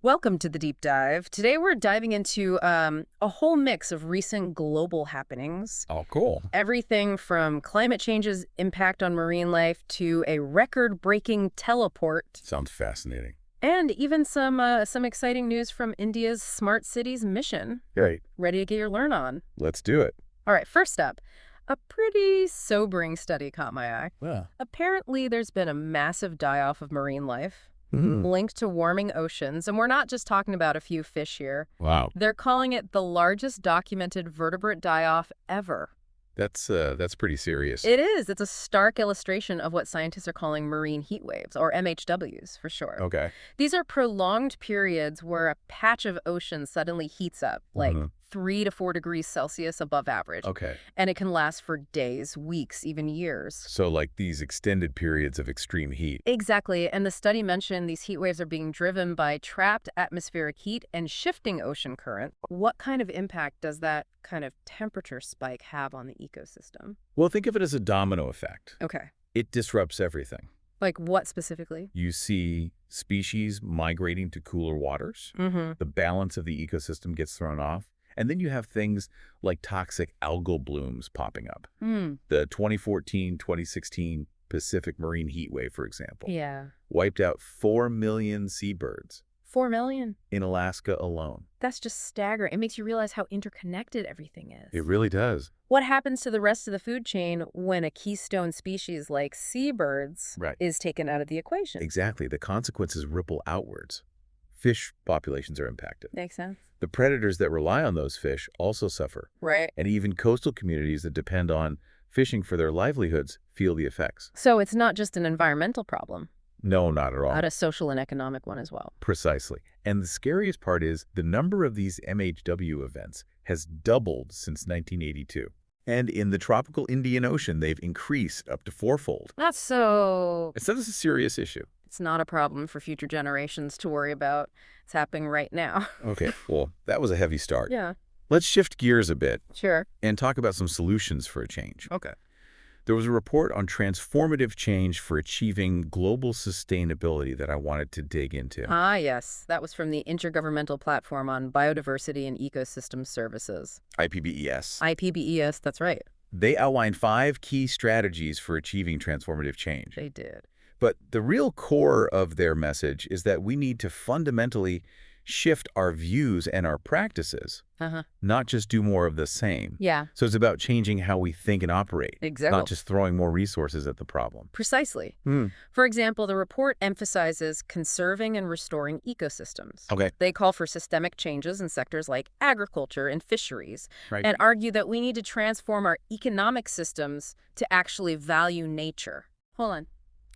Welcome to the deep dive. Today we're diving into a whole mix of recent global happenings. Oh, cool. Everything from climate change's impact on marine life to a record-breaking teleport, Sounds fascinating. and even some exciting news from India's smart cities mission. Great. Ready to get your learn on? Let's do it. All right, first up, a pretty sobering study caught my eye. Yeah. Apparently, there's been a massive die-off of marine life Hmm. linked to warming oceans, and we're not just talking about a few fish here. Wow. They're calling it the largest documented vertebrate die-off ever. That's pretty serious. It is. It's a stark illustration of what scientists are calling marine heat waves, or MHWs for short. Okay. These are prolonged periods where a patch of ocean suddenly heats up, like Mhm. 3 to 4 degrees Celsius above average. Okay. And it can last for days, weeks, even years. So like these extended periods of extreme heat. Exactly, and the study mentioned these heat waves are being driven by trapped atmospheric heat and shifting ocean current. What kind of impact does that kind of temperature spike have on the ecosystem? Well, think of it as a domino effect. Okay. It disrupts everything. Like what specifically? You see species migrating to cooler waters. Mm-hmm. The balance of the ecosystem gets thrown off. And then you have things like toxic algal blooms popping up. The 2014-2016 Pacific marine heat wave, for example, Yeah. wiped out 4 million seabirds 4 million? in Alaska alone. That's just staggering. It makes you realize how interconnected everything is. It really does. What happens to the rest of the food chain when a keystone species like seabirds Right. is taken out of the equation? Exactly. The consequences ripple outwards. Fish populations are impacted. Makes sense. The predators that rely on those fish also suffer. Right. And even coastal communities that depend on fishing for their livelihoods feel the effects. So it's not just an environmental problem, No, not at all. but a social and economic one as well. Precisely. And the scariest part is the number of these MHW events has doubled since 1982. And in the tropical Indian Ocean, they've increased up to fourfold. That's so... So this is a serious issue. It's not a problem for future generations to worry about. It's happening right now. Okay, well, that was a heavy start. Yeah, Let's shift gears a bit sure. and talk about some solutions for a change. Okay. There was a report on transformative change for achieving global sustainability that I wanted to dig into. Ah, yes. That was from the Intergovernmental Platform on Biodiversity and Ecosystem Services. IPBES. IPBES, that's right. They outlined 5 key strategies for achieving transformative change. They did. But the real core of their message is that we need to fundamentally shift our views and our practices, Uh-huh. not just do more of the same. Yeah, So it's about changing how we think and operate, exactly. not just throwing more resources at the problem. Precisely. Hmm. For example, the report emphasizes conserving and restoring ecosystems. Okay. They call for systemic changes in sectors like agriculture and fisheries, Right. and argue that we need to transform our economic systems to actually value nature. Hold on.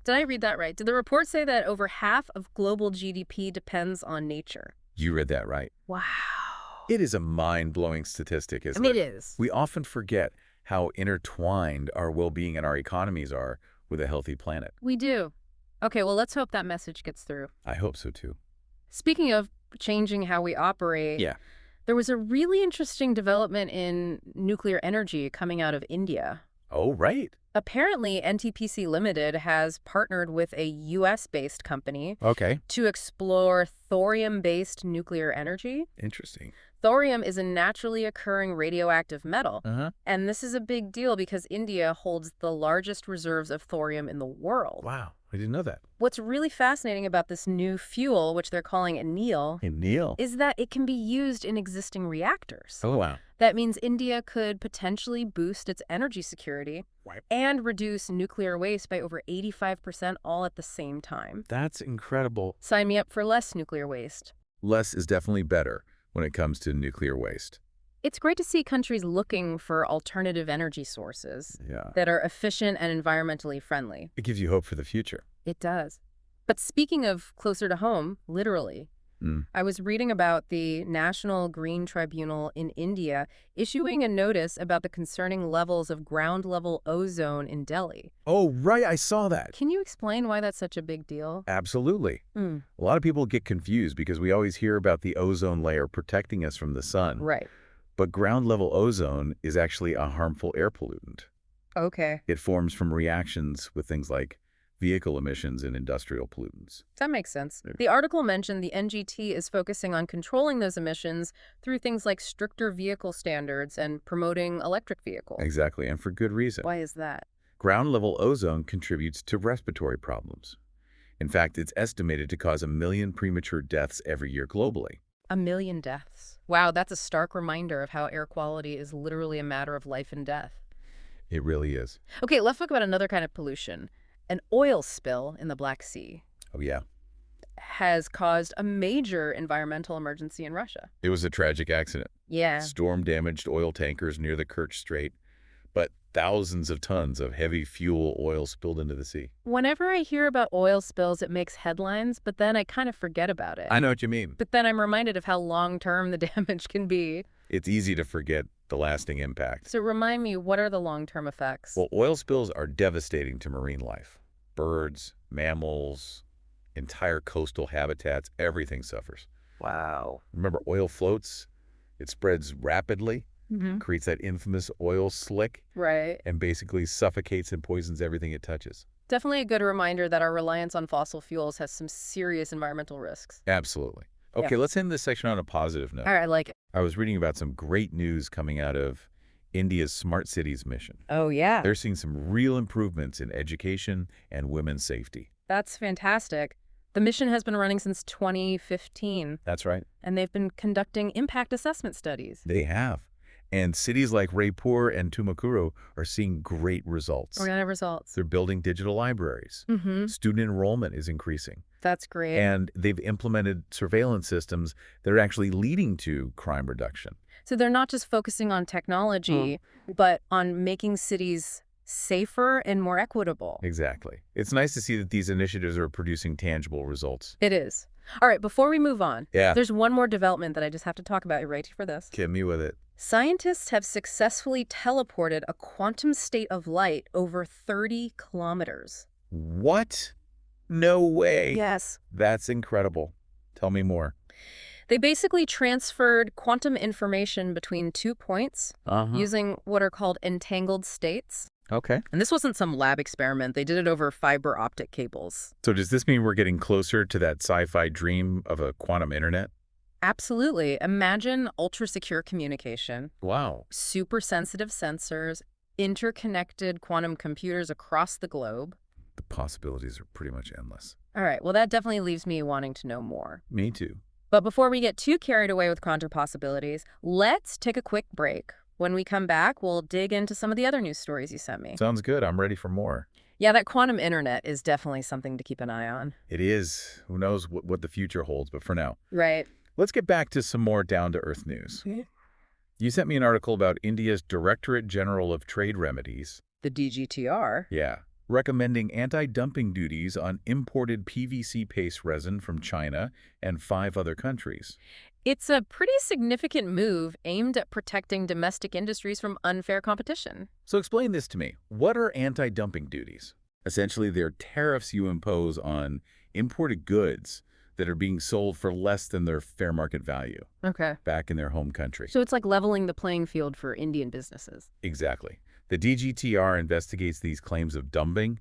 Did I read that right? Did the report say that over half of global GDP depends on nature? You read that right. Wow. It is a mind-blowing statistic, isn't It it? is. We often forget how intertwined our well-being and our economies are with a healthy planet. We do. Okay, well, let's hope that message gets through. I hope so, too. Speaking of changing how we operate, Yeah. there was a really interesting development in nuclear energy coming out of India. Oh, right. Apparently, NTPC Limited has partnered with a US-based company Okay. to explore thorium-based nuclear energy. Interesting. Thorium is a naturally occurring radioactive metal, Uh-huh. and this is a big deal because India holds the largest reserves of thorium in the world. Wow. I didn't know that. What's really fascinating about this new fuel, which they're calling anneal, Hey, Neil. is that it can be used in existing reactors. Oh, wow. That means India could potentially boost its energy security Right. and reduce nuclear waste by over 85% all at the same time. That's incredible. Sign me up for less nuclear waste. Less is definitely better when it comes to nuclear waste. It's great to see countries looking for alternative energy sources Yeah. that are efficient and environmentally friendly. It gives you hope for the future. It does. But speaking of closer to home, literally, I was reading about the National Green Tribunal in India issuing a notice about the concerning levels of ground-level ozone in Delhi. Oh, right. I saw that. Can you explain why that's such a big deal? Absolutely. Mm, A lot of people get confused because we always hear about the ozone layer protecting us from the sun. right. But ground-level ozone is actually a harmful air pollutant. Okay. It forms from reactions with things like vehicle emissions, and industrial pollutants. That makes sense. Yeah. The article mentioned the NGT is focusing on controlling those emissions through things like stricter vehicle standards and promoting electric vehicles. Exactly, and for good reason. Why is that? Ground-level ozone contributes to respiratory problems. In fact, it's estimated to cause 1 million premature deaths every year globally. 1 million deaths. Wow, that's a stark reminder of how air quality is literally a matter of life and death. It really is. Okay, let's talk about another kind of pollution. An oil spill in the Black Sea Oh, yeah. has caused a major environmental emergency in Russia. It was a tragic accident. Yeah. Storm-damaged oil tankers near the Kerch Strait, but thousands of tons of heavy fuel oil spilled into the sea. Whenever I hear about oil spills, it makes headlines, but then I kind of forget about it. I know what you mean. But then I'm reminded of how long-term the damage can be. It's easy to forget the lasting impact. So remind me, what are the long-term effects? Well, oil spills are devastating to marine life. Birds, mammals, entire coastal habitats, everything suffers. Wow. Remember oil floats? It spreads rapidly, creates that infamous oil slick, Right. and basically suffocates and poisons everything it touches. Definitely a good reminder that our reliance on fossil fuels has some serious environmental risks. Absolutely. Okay, let's end this section on a positive note. All right, I like it. I was reading about some great news coming out of India's Smart Cities mission. Oh, yeah. They're seeing some real improvements in education and women's safety. That's fantastic. The mission has been running since 2015, That's right. and they've been conducting impact assessment studies. They have. And cities like Raipur and Tumakuru are seeing great results. What kind of results? They're building digital libraries. Student enrollment is increasing. That's great. And they've implemented surveillance systems that are actually leading to crime reduction. So they're not just focusing on technology, but on making cities safer and more equitable. Exactly. It's nice to see that these initiatives are producing tangible results. It is. All right, before we move on, Yeah. there's one more development that I just have to talk about. You ready for this? Hit me with it. Scientists have successfully teleported a quantum state of light over 30 kilometers. What? No way. Yes. That's incredible. Tell me more. They basically transferred quantum information between 2 points using what are called entangled states. Okay. And this wasn't some lab experiment. They did it over fiber optic cables. So does this mean we're getting closer to that sci-fi dream of a quantum internet? Absolutely. Imagine ultra-secure communication, Wow. super sensitive sensors, interconnected quantum computers across the globe. The possibilities are pretty much endless. All right, well, that definitely leaves me wanting to know more. Me too. But before we get too carried away with quantum possibilities, let's take a quick break. When we come back, we'll dig into some of the other news stories you sent me. Sounds good. I'm ready for more. Yeah, that quantum internet is definitely something to keep an eye on. It is. Who knows what the future holds, but for now, Right. let's get back to some more down-to-earth news. You sent me an article about India's Directorate General of Trade Remedies. The DGTR. Yeah. Recommending anti-dumping duties on imported PVC paste resin from China and 5 other countries. It's a pretty significant move aimed at protecting domestic industries from unfair competition. So explain this to me. What are anti-dumping duties? Essentially, they're tariffs you impose on imported goods that are being sold for less than their fair market value Okay. back in their home country. So it's like leveling the playing field for Indian businesses. Exactly. The DGTR investigates these claims of dumping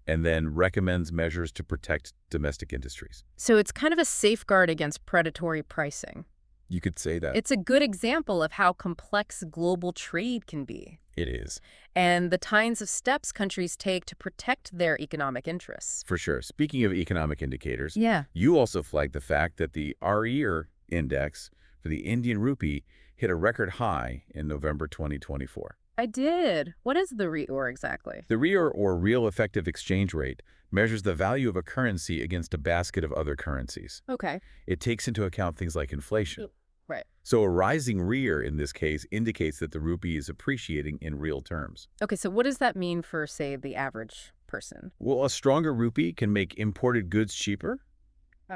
and then recommends measures to protect domestic industries. So it's kind of a safeguard against predatory pricing. You could say that. It's a good example of how complex global trade can be, It is. and the kinds of steps countries take to protect their economic interests. For sure. Speaking of economic indicators, Yeah. you also flagged the fact that the RER index for the Indian rupee hit a record high in November 2024. I did. What is the REOR exactly? The RER, or Real Effective Exchange Rate, measures the value of a currency against a basket of other currencies. Okay. It takes into account things like inflation. Right. So a rising RER in this case indicates that the rupee is appreciating in real terms. Okay, so what does that mean for, say, the average person? Well, a stronger rupee can make imported goods cheaper,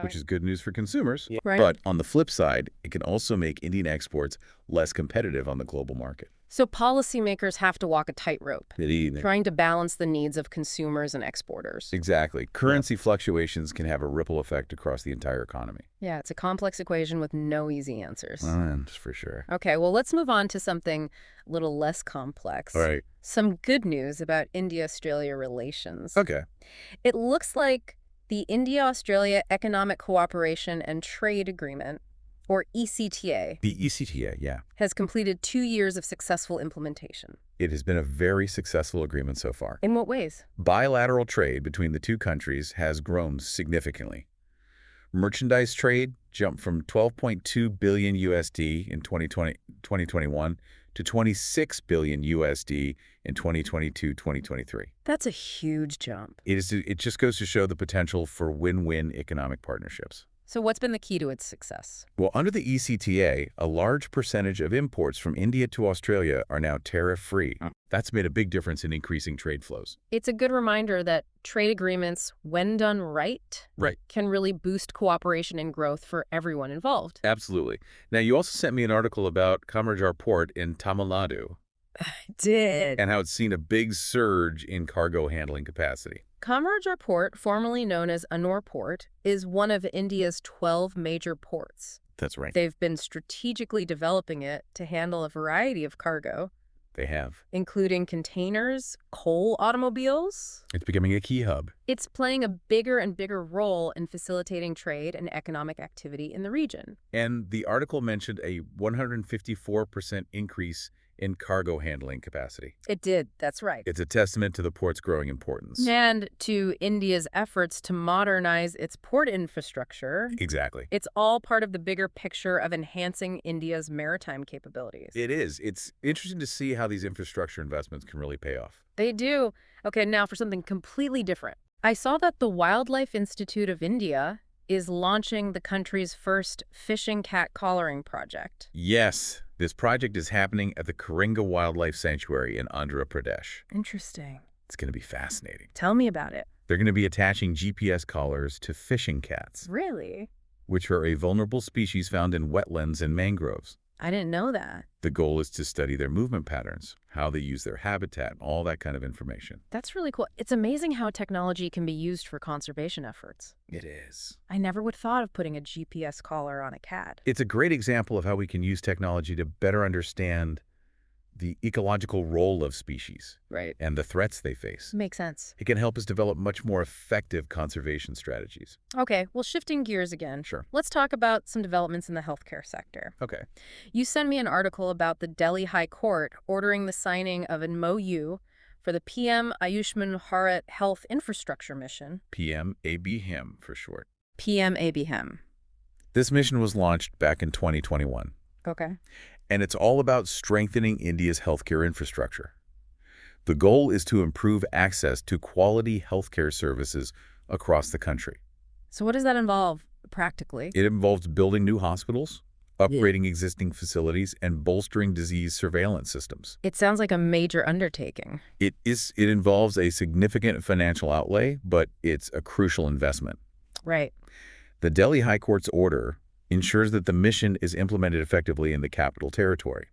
which is good news for consumers. Yeah. Right. But on the flip side, it can also make Indian exports less competitive on the global market. So policymakers have to walk a tightrope, Indeed. trying to balance the needs of consumers and exporters. Exactly. Currency fluctuations can have a ripple effect across the entire economy. Yeah, it's a complex equation with no easy answers. For sure. Okay, well, let's move on to something a little less complex. All right. Some good news about India-Australia relations. Okay. It looks like the India-Australia Economic Cooperation and Trade Agreement, or ECTA, The ECTA, yeah. has completed 2 years of successful implementation. It has been a very successful agreement so far. In what ways? Bilateral trade between the two countries has grown significantly. Merchandise trade jumped from 12.2 billion USD in 2021 to 26 billion USD in 2022-2023. That's a huge jump. It just goes to show the potential for win-win economic partnerships. So what's been the key to its success? Well, under the ECTA, a large percentage of imports from India to Australia are now tariff-free. That's made a big difference in increasing trade flows. It's a good reminder that trade agreements, when done right, can really boost cooperation and growth for everyone involved. Absolutely. Now, you also sent me an article about Kamarjar Port in Tamil Nadu. I did. And how it's seen a big surge in cargo handling capacity. Kamarjar Port, formerly known as Annur Port, is one of India's 12 major ports. That's right. They've been strategically developing it to handle a variety of cargo. They have. Including containers, coal automobiles. It's becoming a key hub. It's playing a bigger and bigger role in facilitating trade and economic activity in the region. And the article mentioned a 154% increase in cargo handling capacity. It did, that's right. It's a testament to the port's growing importance. And to India's efforts to modernize its port infrastructure. Exactly. It's all part of the bigger picture of enhancing India's maritime capabilities. It is. It's interesting to see how these infrastructure investments can really pay off. They do. Okay, now for something completely different. I saw that the Wildlife Institute of India is launching the country's first fishing cat collaring project. Yes. This project is happening at the Karinga Wildlife Sanctuary in Andhra Pradesh. Interesting. It's going to be fascinating. Tell me about it. They're going to be attaching GPS collars to fishing cats. Really? Which are a vulnerable species found in wetlands and mangroves. I didn't know that. The goal is to study their movement patterns, how they use their habitat, all that kind of information. That's really cool. It's amazing how technology can be used for conservation efforts. It is. I never would have thought of putting a GPS collar on a cat. It's a great example of how we can use technology to better understand the ecological role of species. Right. And the threats they face. Makes sense. It can help us develop much more effective conservation strategies. Okay, well, shifting gears again. Sure. Let's talk about some developments in the healthcare sector. Okay. You sent me an article about the Delhi High Court ordering the signing of an MOU for the PM Ayushman Bharat Health Infrastructure Mission. PM-ABHIM for short. PM-ABHIM. This mission was launched back in 2021. Okay. And it's all about strengthening India's healthcare infrastructure. The goal is to improve access to quality healthcare services across the country. So what does that involve practically? It involves building new hospitals, upgrading existing facilities, and bolstering disease surveillance systems. It sounds like a major undertaking. It involves a significant financial outlay, but it's a crucial investment. Right. The Delhi High Court's order ensures that the mission is implemented effectively in the Capital Territory,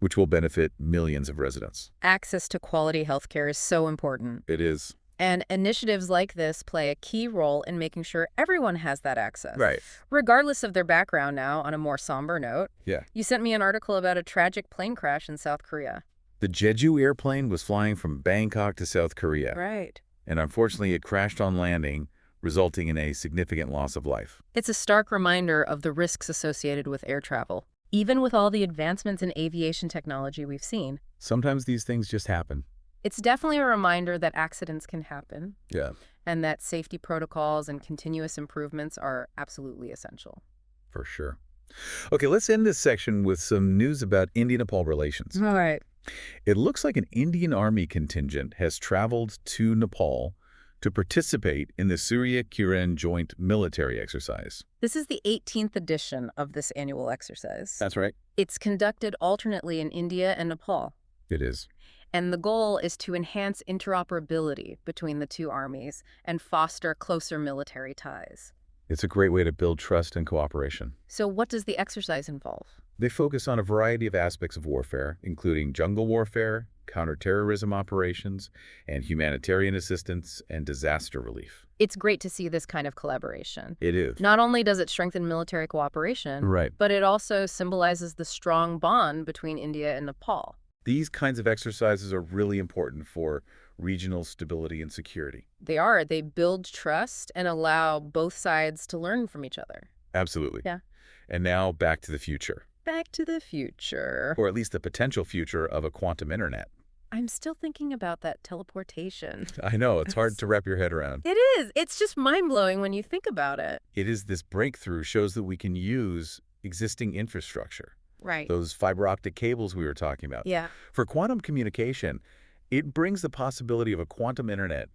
which will benefit millions of residents. Access to quality healthcare is so important. It is. And initiatives like this play a key role in making sure everyone has that access. Right. Regardless of their background now, on a more somber note. Yeah. You sent me an article about a tragic plane crash in South Korea. The Jeju airplane was flying from Bangkok to South Korea. Right. And unfortunately, it crashed on landing, resulting in a significant loss of life. It's a stark reminder of the risks associated with air travel. Even with all the advancements in aviation technology we've seen. Sometimes these things just happen. It's definitely a reminder that accidents can happen. Yeah. And that safety protocols and continuous improvements are absolutely essential. For sure. Okay, let's end this section with some news about India-Nepal relations. All right. It looks like an Indian Army contingent has traveled to Nepal to participate in the Surya Kiran Joint Military Exercise. This is the 18th edition of this annual exercise. That's right. It's conducted alternately in India and Nepal. It is. And the goal is to enhance interoperability between the two armies and foster closer military ties. It's a great way to build trust and cooperation. So what does the exercise involve? They focus on a variety of aspects of warfare, including jungle warfare, counterterrorism operations, and humanitarian assistance and disaster relief. It's great to see this kind of collaboration. It is. Not only does it strengthen military cooperation, Right. but it also symbolizes the strong bond between India and Nepal. These kinds of exercises are really important for regional stability and security. They are. They build trust and allow both sides to learn from each other. Absolutely. Yeah. And now back to the future, Back to the future. or at least the potential future of a quantum internet. I'm still thinking about that teleportation. I know, it's hard to wrap your head around. It is. It's just mind-blowing when you think about it. It is this breakthrough shows that we can use existing infrastructure, Right. those fiber optic cables we were talking about. Yeah. For quantum communication, it brings the possibility of a quantum internet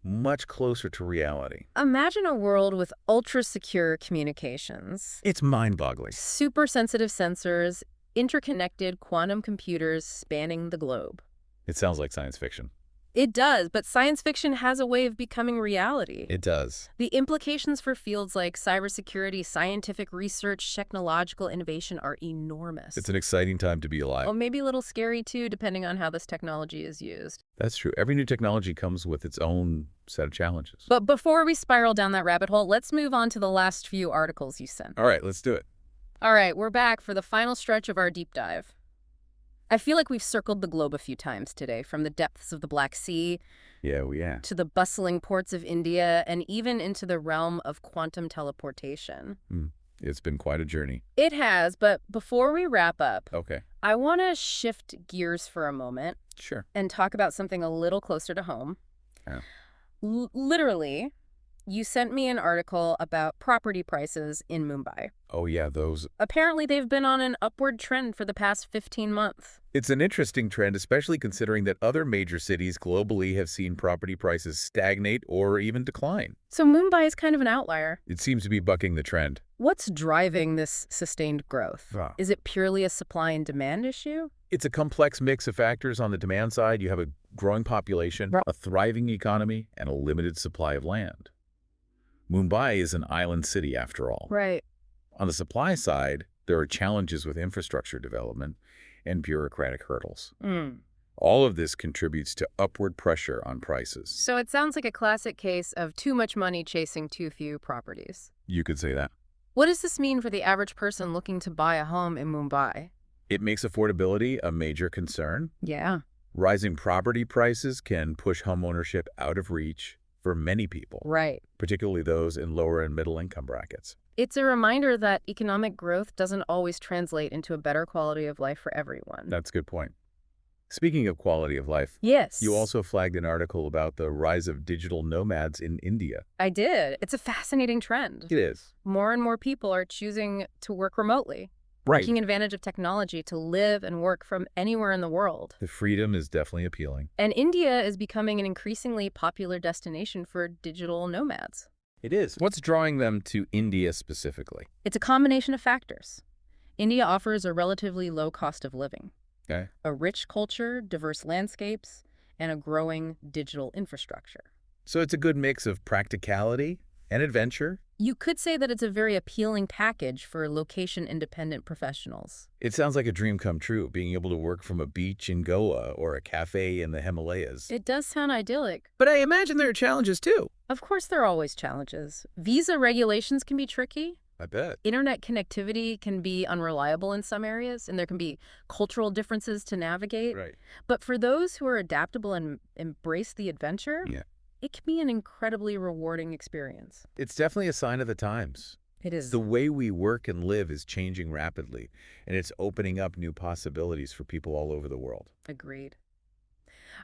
much closer to reality. Imagine a world with ultra-secure communications, It's mind-boggling. super sensitive sensors, interconnected quantum computers spanning the globe. It sounds like science fiction. It does, but science fiction has a way of becoming reality. It does. The implications for fields like cybersecurity, scientific research, technological innovation are enormous. It's an exciting time to be alive. Well, maybe a little scary too, depending on how this technology is used. That's true. Every new technology comes with its own set of challenges. But before we spiral down that rabbit hole, let's move on to the last few articles you sent. All right, let's do it. All right, we're back for the final stretch of our deep dive. I feel like we've circled the globe a few times today, from the depths of the Black Sea Yeah. to the bustling ports of India and even into the realm of quantum teleportation. It's been quite a journey. It has, but before we wrap up, Okay. I want to shift gears for a moment Sure. and talk about something a little closer to home. Yeah. Literally, you sent me an article about property prices in Mumbai. Oh, yeah, those. Apparently, they've been on an upward trend for the past 15 months. It's an interesting trend, especially considering that other major cities globally have seen property prices stagnate or even decline. So Mumbai is kind of an outlier. It seems to be bucking the trend. What's driving this sustained growth? Ah. Is it purely a supply and demand issue? It's a complex mix of factors. On the demand side, you have a growing population, Right. a thriving economy, and a limited supply of land. Mumbai is an island city, after all. Right. On the supply side, there are challenges with infrastructure development and bureaucratic hurdles. All of this contributes to upward pressure on prices. So it sounds like a classic case of too much money chasing too few properties. You could say that. What does this mean for the average person looking to buy a home in Mumbai? It makes affordability a major concern. Yeah. Rising property prices can push homeownership out of reach for many people, Right. particularly those in lower and middle income brackets. It's a reminder that economic growth doesn't always translate into a better quality of life for everyone. That's a good point. Speaking of quality of life, Yes. you also flagged an article about the rise of digital nomads in India. I did. It's a fascinating trend. It is. More and more people are choosing to work remotely, taking advantage of technology to live and work from anywhere in the world. The freedom is definitely appealing. And India is becoming an increasingly popular destination for digital nomads. It is. What's drawing them to India specifically? It's a combination of factors. India offers a relatively low cost of living, Okay. a rich culture, diverse landscapes, and a growing digital infrastructure. So it's a good mix of practicality and adventure. You could say that it's a very appealing package for location-independent professionals. It sounds like a dream come true, being able to work from a beach in Goa or a cafe in the Himalayas. It does sound idyllic. But I imagine there are challenges too. Of course, there are always challenges. Visa regulations can be tricky. I bet. Internet connectivity can be unreliable in some areas, and there can be cultural differences to navigate. Right. But for those who are adaptable and embrace the adventure, Yeah. it can be an incredibly rewarding experience. It's definitely a sign of the times. It is. The way we work and live is changing rapidly, and it's opening up new possibilities for people all over the world. Agreed.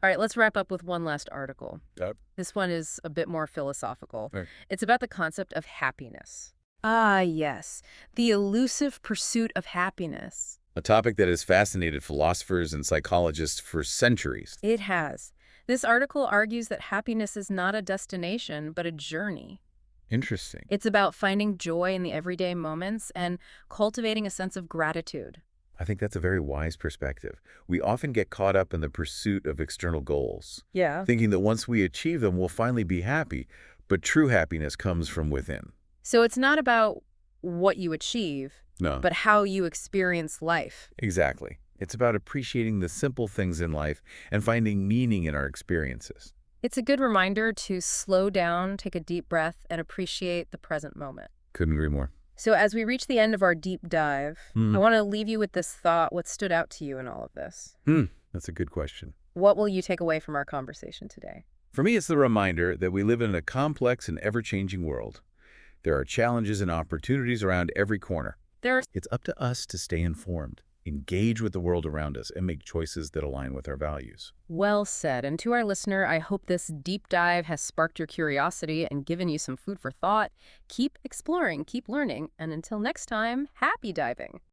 All right, let's wrap up with one last article. Yep. This one is a bit more philosophical. Right. It's about the concept of happiness. Ah, yes. The elusive pursuit of happiness. A topic that has fascinated philosophers and psychologists for centuries. It has. This article argues that happiness is not a destination, but a journey. Interesting. It's about finding joy in the everyday moments and cultivating a sense of gratitude. I think that's a very wise perspective. We often get caught up in the pursuit of external goals, Yeah. thinking that once we achieve them, we'll finally be happy. But true happiness comes from within. So it's not about what you achieve, No, but how you experience life. exactly. It's about appreciating the simple things in life and finding meaning in our experiences. It's a good reminder to slow down, take a deep breath, and appreciate the present moment. Couldn't agree more. So as we reach the end of our deep dive, I Hmm. want to leave you with this thought. What stood out to you in all of this? That's a good question. What will you take away from our conversation today? For me, it's the reminder that we live in a complex and ever-changing world. There are challenges and opportunities around every corner. There's It's up to us to stay informed, engage with the world around us, and make choices that align with our values. Well said. And to our listener, I hope this deep dive has sparked your curiosity and given you some food for thought. Keep exploring, keep learning, and until next time, happy diving.